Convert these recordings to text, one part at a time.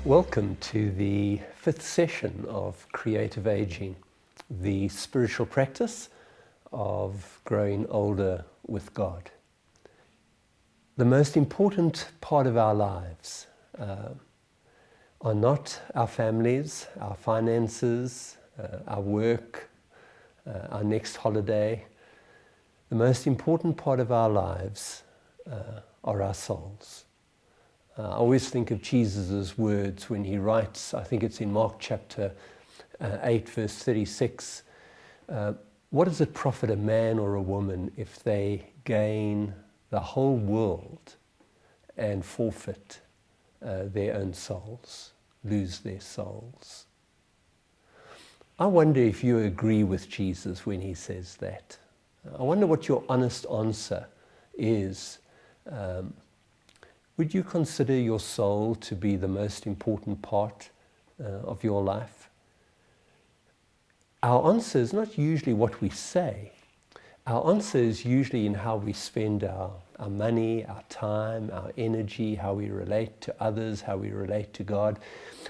Welcome to the fifth session of Creative Aging, the spiritual practice of growing older with God. The most important part of our lives are not our families, our finances, our work, our next holiday. The most important part of our lives are our souls. I always think of Jesus' words when he writes, I think it's in Mark chapter 8, verse 36, what does it profit a man or a woman if they gain the whole world and forfeit their own souls, lose their souls? I wonder if you agree with Jesus when he says that. I wonder what your honest answer is. Would you consider your soul to be the most important part of your life? Our answer is not usually what we say. Our answer is usually in how we spend our money, our time, our energy, how we relate to others, how we relate to God.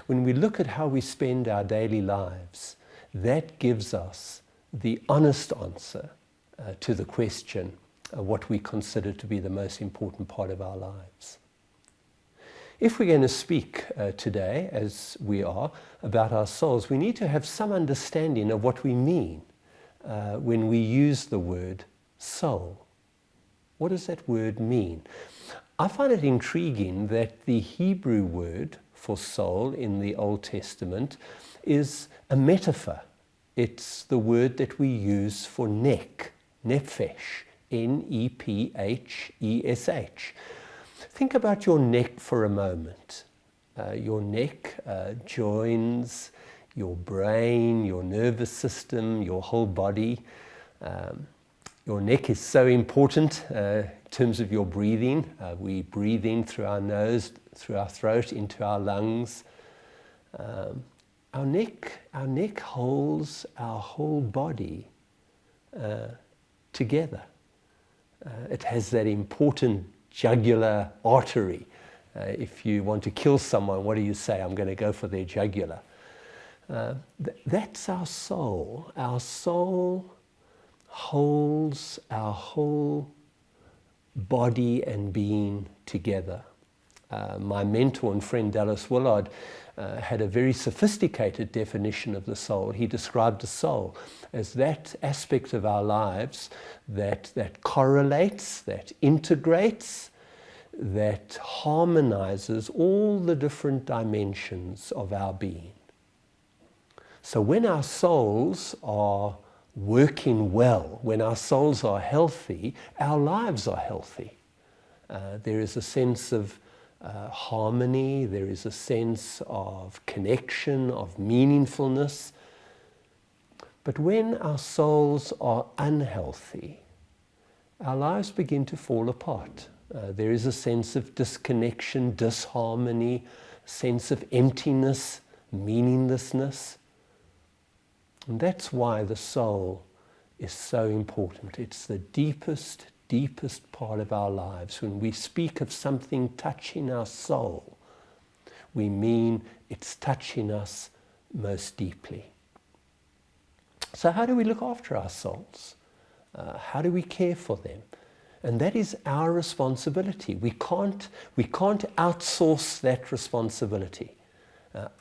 When we look at how we spend our daily lives, that gives us the honest answer to the question of what we consider to be the most important part of our lives. If we're going to speak today, as we are, about our souls, we need to have some understanding of what we mean when we use the word soul. What does that word mean? I find it intriguing that the Hebrew word for soul in the Old Testament is a metaphor. It's the word that we use for neck, nephesh, N-E-P-H-E-S-H. Think about your neck for a moment. Your neck joins your brain, your nervous system, your whole body. Your neck is so important in terms of your breathing. We breathe in through our nose, through our throat, into our lungs. Our neck holds our whole body together. It has that important jugular artery. If you want to kill someone, what do you say? I'm going to go for their jugular. That's our soul. Our soul holds our whole body and being together. My mentor and friend Dallas Willard had a very sophisticated definition of the soul. He described the soul as that aspect of our lives that correlates, that integrates, that harmonizes all the different dimensions of our being. So when our souls are working well, when our souls are healthy, our lives are healthy. There is a sense of harmony, there is a sense of connection, of meaningfulness. But when our souls are unhealthy, our lives begin to fall apart. There is a sense of disconnection, disharmony, sense of emptiness, meaninglessness. And that's why the soul is so important. It's the deepest part of our lives. When we speak of something touching our soul, we mean it's touching us most deeply. So how do we look after our souls? How do we care for them? And that is our responsibility. We can't outsource that responsibility.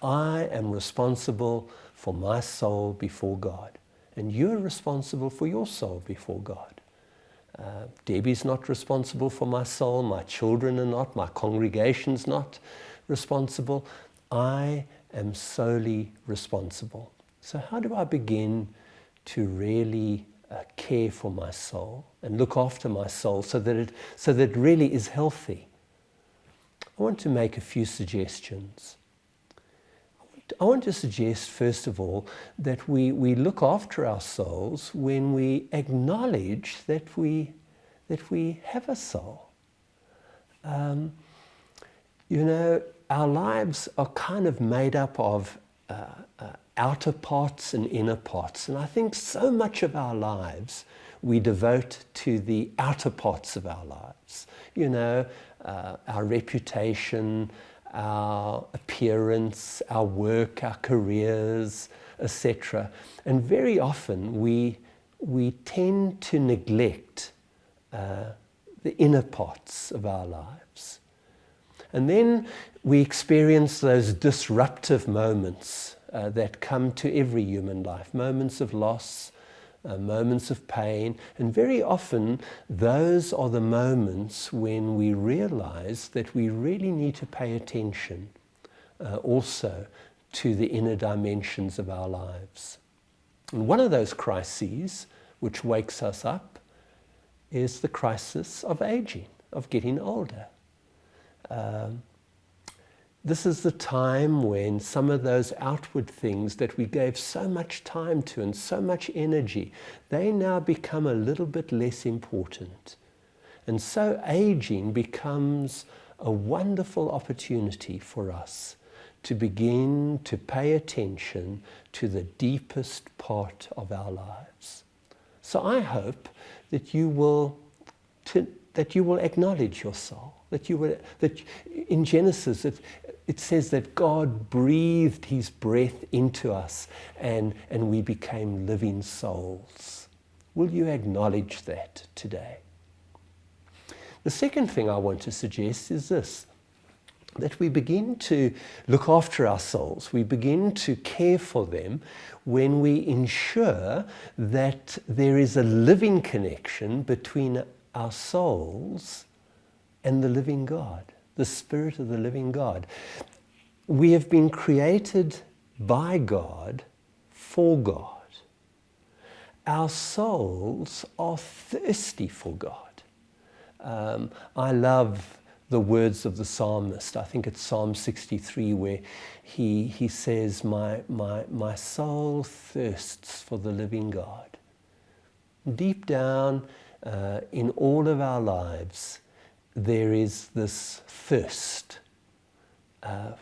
I am responsible for my soul before God, and you're responsible for your soul before God. Debbie's not responsible for my soul, my children are not, my congregation's not responsible. I am solely responsible. So how do I begin to really care for my soul and look after my soul so that it really is healthy? I want to make a few suggestions. I want to suggest, first of all, that we look after our souls when we acknowledge that we have a soul. Our lives are kind of made up of outer parts and inner parts. And I think so much of our lives we devote to the outer parts of our lives. Our reputation, our appearance, our work, our careers, etc. And very often we tend to neglect the inner parts of our lives. And then we experience those disruptive moments that come to every human life, moments of loss, moments of pain, and very often those are the moments when we realize that we really need to pay attention also to the inner dimensions of our lives. And one of those crises which wakes us up is the crisis of aging, of getting older. This is the time when some of those outward things that we gave so much time to and so much energy, they now become a little bit less important. And so aging becomes a wonderful opportunity for us to begin to pay attention to the deepest part of our lives. So I hope that you will acknowledge your soul. That in Genesis it says that God breathed his breath into us and we became living souls. Will you acknowledge that today? The second thing I want to suggest is this, that we begin to look after our souls. We begin to care for them when we ensure that there is a living connection between our souls and the living God, the Spirit of the living God. We have been created by God for God. Our souls are thirsty for God. I love the words of the psalmist. I think it's Psalm 63 where he says, my soul thirsts for the living God. Deep down in all of our lives, there is this thirst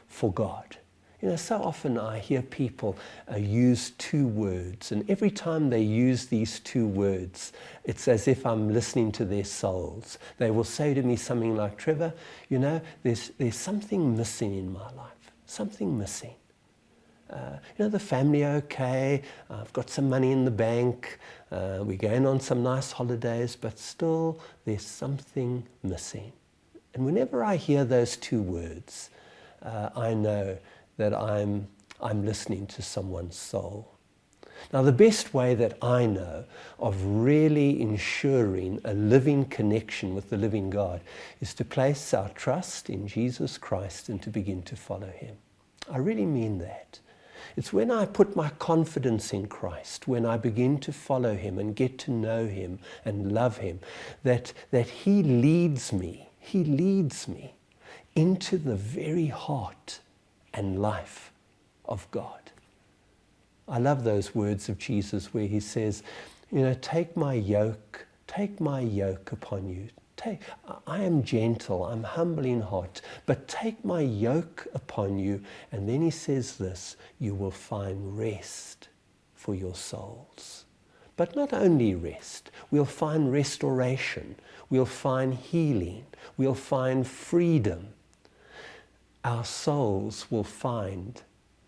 for God. You know, so often I hear people use two words, and every time they use these two words, it's as if I'm listening to their souls. They will say to me something like, Trevor, you know, there's something missing in my life, something missing. You know, the family okay, I've got some money in the bank, we're going on some nice holidays, but still there's something missing. And whenever I hear those two words, I know that I'm listening to someone's soul. Now, the best way that I know of really ensuring a living connection with the living God is to place our trust in Jesus Christ and to begin to follow him. I really mean that. It's when I put my confidence in Christ, when I begin to follow him and get to know him and love him, that he leads me into the very heart and life of God. I love those words of Jesus where he says, you know, take my yoke upon you. I am gentle, I'm humble in heart, but take my yoke upon you. And then he says this, you will find rest for your souls. But not only rest, we'll find restoration, we'll find healing, we'll find freedom. Our souls will find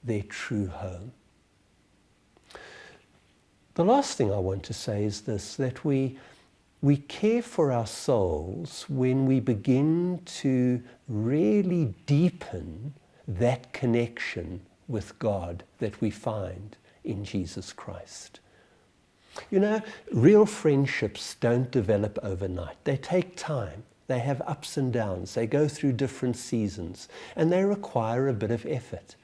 their true home. The last thing I want to say is this, that we care for our souls when we begin to really deepen that connection with God that we find in Jesus Christ. You know, real friendships don't develop overnight. They take time. They have ups and downs. They go through different seasons, and they require a bit of effort.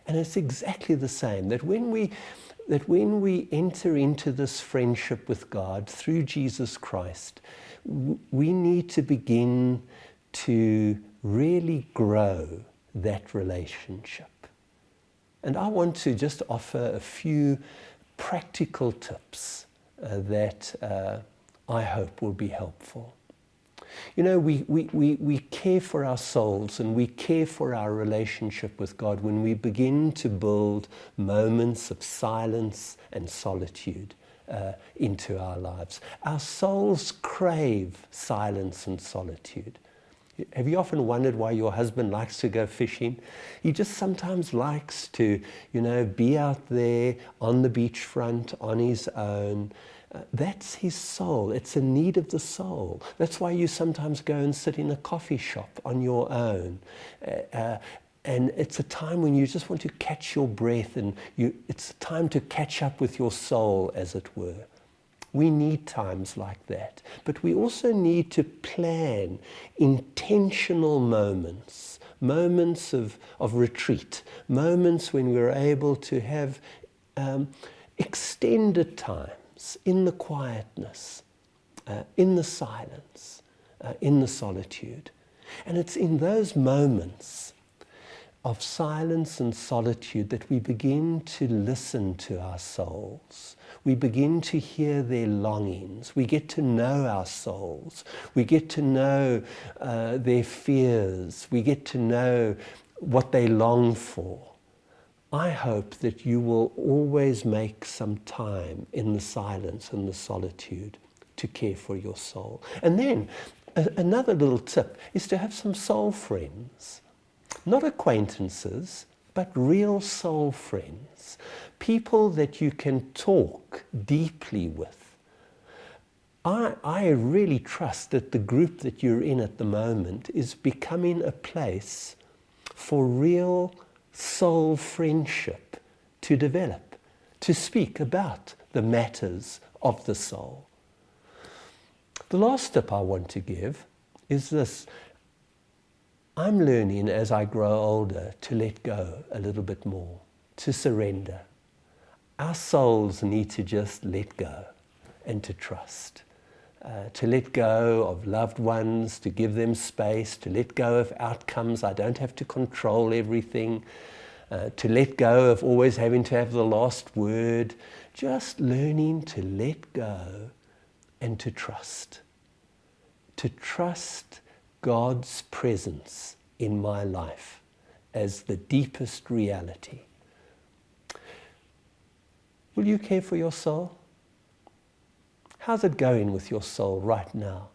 And it's exactly the same, that when we enter into this friendship with God through Jesus Christ, we need to begin to really grow that relationship. And I want to just offer a few practical tips that I hope will be helpful. You know, we care for our souls and we care for our relationship with God when we begin to build moments of silence and solitude into our lives. Our souls crave silence and solitude. Have you often wondered why your husband likes to go fishing? He just sometimes likes to, be out there on the beachfront on his own. That's his soul. It's a need of the soul. That's why you sometimes go and sit in a coffee shop on your own. And it's a time when you just want to catch your breath, and it's a time to catch up with your soul, as it were. We need times like that. But we also need to plan intentional moments of retreat, moments when we're able to have extended times in the quietness, in the silence, in the solitude. And it's in those moments of silence and solitude that we begin to listen to our souls. We begin to hear their longings. We get to know our souls. We get to know their fears. We get to know what they long for. I hope that you will always make some time in the silence and the solitude to care for your soul. And then another little tip is to have some soul friends. Not acquaintances, but real soul friends. People that you can talk deeply with. I really trust that the group that you're in at the moment is becoming a place for real soul friendship to develop, to speak about the matters of the soul. The last tip I want to give is this. I'm learning as I grow older to let go a little bit more, to surrender. Our souls need to just let go and to trust. To let go of loved ones, to give them space, to let go of outcomes. I don't have to control everything. To let go of always having to have the last word. Just learning to let go and to trust. To trust God's presence in my life as the deepest reality. Will you care for your soul? How's it going with your soul right now?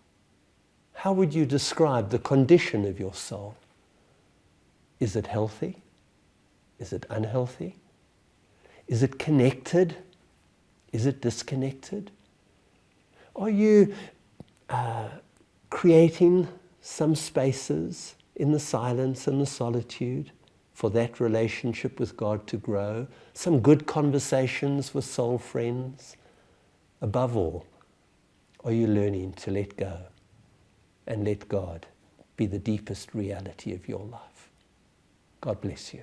How would you describe the condition of your soul? Is it healthy? Is it unhealthy? Is it connected? Is it disconnected? Are you creating some spaces in the silence and the solitude for that relationship with God to grow? Some good conversations with soul friends? Above all, are you learning to let go and let God be the deepest reality of your life? God bless you.